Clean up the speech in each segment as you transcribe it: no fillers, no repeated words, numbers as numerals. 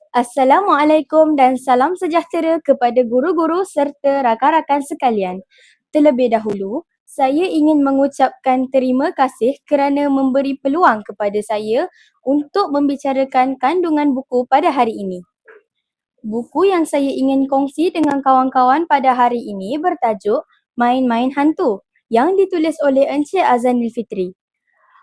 Assalamualaikum dan salam sejahtera kepada guru-guru serta rakan-rakan sekalian. Terlebih dahulu, saya ingin mengucapkan terima kasih kerana memberi peluang kepada saya untuk membicarakan kandungan buku pada hari ini. Buku yang saya ingin kongsi dengan kawan-kawan pada hari ini bertajuk Main-Main Hantu yang ditulis oleh Encik Azanil Fitri.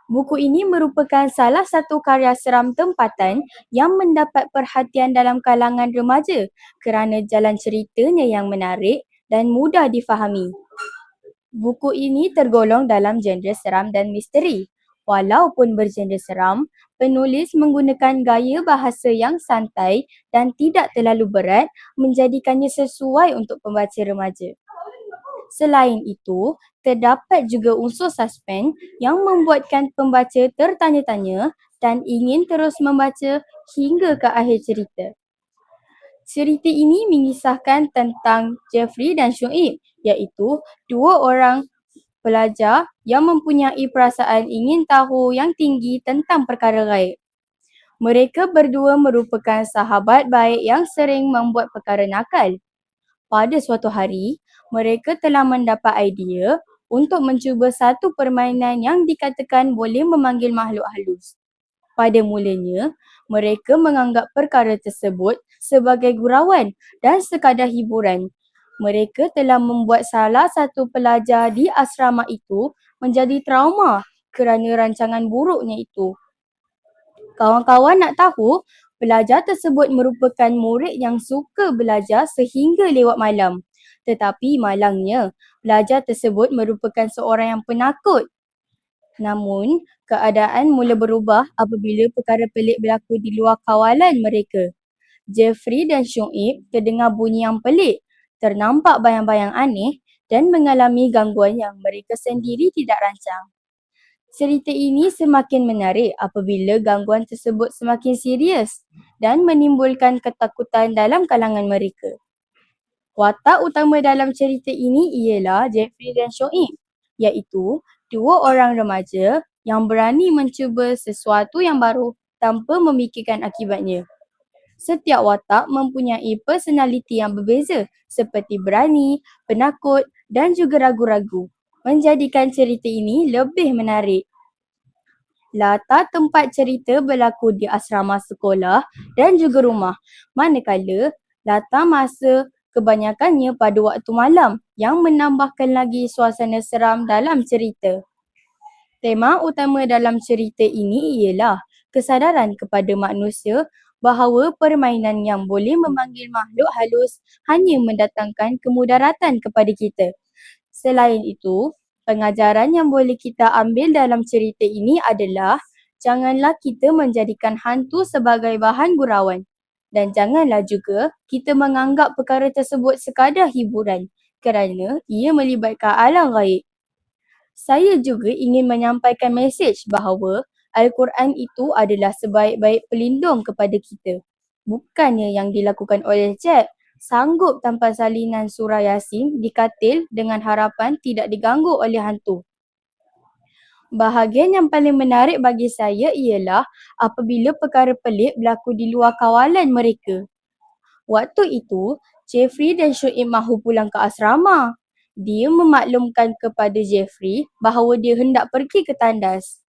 Buku ini merupakan salah satu karya seram tempatan yang mendapat perhatian dalam kalangan remaja kerana jalan ceritanya yang menarik dan mudah difahami. Buku ini tergolong dalam genre seram dan misteri. Walaupun bergenre seram, penulis menggunakan gaya bahasa yang santai dan tidak terlalu berat menjadikannya sesuai untuk pembaca remaja. Selain itu, terdapat juga unsur suspense yang membuatkan pembaca tertanya-tanya dan ingin terus membaca hingga ke akhir cerita. Cerita ini mengisahkan tentang Jeffrey dan Shuib, iaitu dua orang pelajar yang mempunyai perasaan ingin tahu yang tinggi tentang perkara gaib. Mereka berdua merupakan sahabat baik yang sering membuat perkara nakal. Pada suatu hari, mereka telah mendapat idea untuk mencuba satu permainan yang dikatakan boleh memanggil makhluk halus. Pada mulanya, mereka menganggap perkara tersebut sebagai gurauan dan sekadar hiburan. Mereka telah membuat salah satu pelajar di asrama itu menjadi trauma kerana rancangan buruknya itu. Kawan-kawan nak tahu, pelajar tersebut merupakan murid yang suka belajar sehingga lewat malam. Tetapi malangnya, pelajar tersebut merupakan seorang yang penakut. Namun, keadaan mula berubah apabila perkara pelik berlaku di luar kawalan mereka. Jeffrey dan Shuib terdengar bunyi yang pelik, ternampak bayang-bayang aneh dan mengalami gangguan yang mereka sendiri tidak rancang. Cerita ini semakin menarik apabila gangguan tersebut semakin serius dan menimbulkan ketakutan dalam kalangan mereka. Watak utama dalam cerita ini ialah Jeffrey dan Shuib, iaitu dua orang remaja yang berani mencuba sesuatu yang baru tanpa memikirkan akibatnya. Setiap watak mempunyai personaliti yang berbeza seperti berani, penakut dan juga ragu-ragu, menjadikan cerita ini lebih menarik. Latar tempat cerita berlaku di asrama sekolah dan juga rumah, manakala latar masa kebanyakannya pada waktu malam yang menambahkan lagi suasana seram dalam cerita. Tema utama dalam cerita ini ialah kesadaran kepada manusia bahawa permainan yang boleh memanggil makhluk halus hanya mendatangkan kemudaratan kepada kita. Selain itu, pengajaran yang boleh kita ambil dalam cerita ini adalah janganlah kita menjadikan hantu sebagai bahan gurauan dan janganlah juga kita menganggap perkara tersebut sekadar hiburan kerana ia melibatkan alam gaib. Saya juga ingin menyampaikan mesej bahawa Al-Quran itu adalah sebaik-baik pelindung kepada kita. Bukannya yang dilakukan oleh Jack sanggup tanpa salinan surah Yasin di katil dengan harapan tidak diganggu oleh hantu. Bahagian yang paling menarik bagi saya ialah apabila perkara pelik berlaku di luar kawalan mereka. Waktu itu, Jeffrey dan Shuib mahu pulang ke asrama. Dia memaklumkan kepada Jeffrey bahawa dia hendak pergi ke tandas.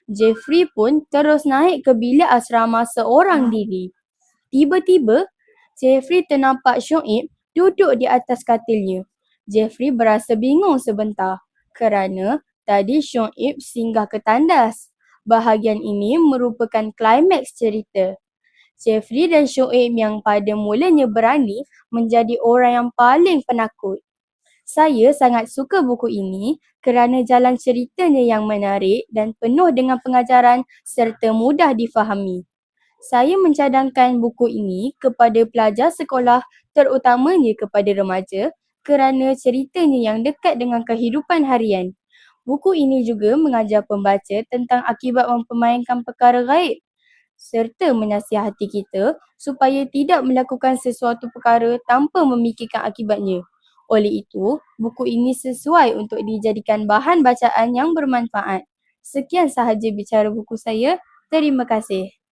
Jeffrey pun terus naik ke bilik asrama seorang diri. Tiba-tiba, Jeffrey ternampak Shuib duduk di atas katilnya. Jeffrey berasa bingung sebentar kerana tadi Shuib singgah ke tandas. Bahagian ini merupakan klimaks cerita. Jeffrey dan Shuib yang pada mulanya berani menjadi orang yang paling penakut. Saya sangat suka buku ini kerana jalan ceritanya yang menarik dan penuh dengan pengajaran serta mudah difahami. Saya mencadangkan buku ini kepada pelajar sekolah terutamanya kepada remaja kerana ceritanya yang dekat dengan kehidupan harian. Buku ini juga mengajar pembaca tentang akibat mempermainkan perkara gaib serta menasihati kita supaya tidak melakukan sesuatu perkara tanpa memikirkan akibatnya. Oleh itu, buku ini sesuai untuk dijadikan bahan bacaan yang bermanfaat. Sekian sahaja bicara buku saya. Terima kasih.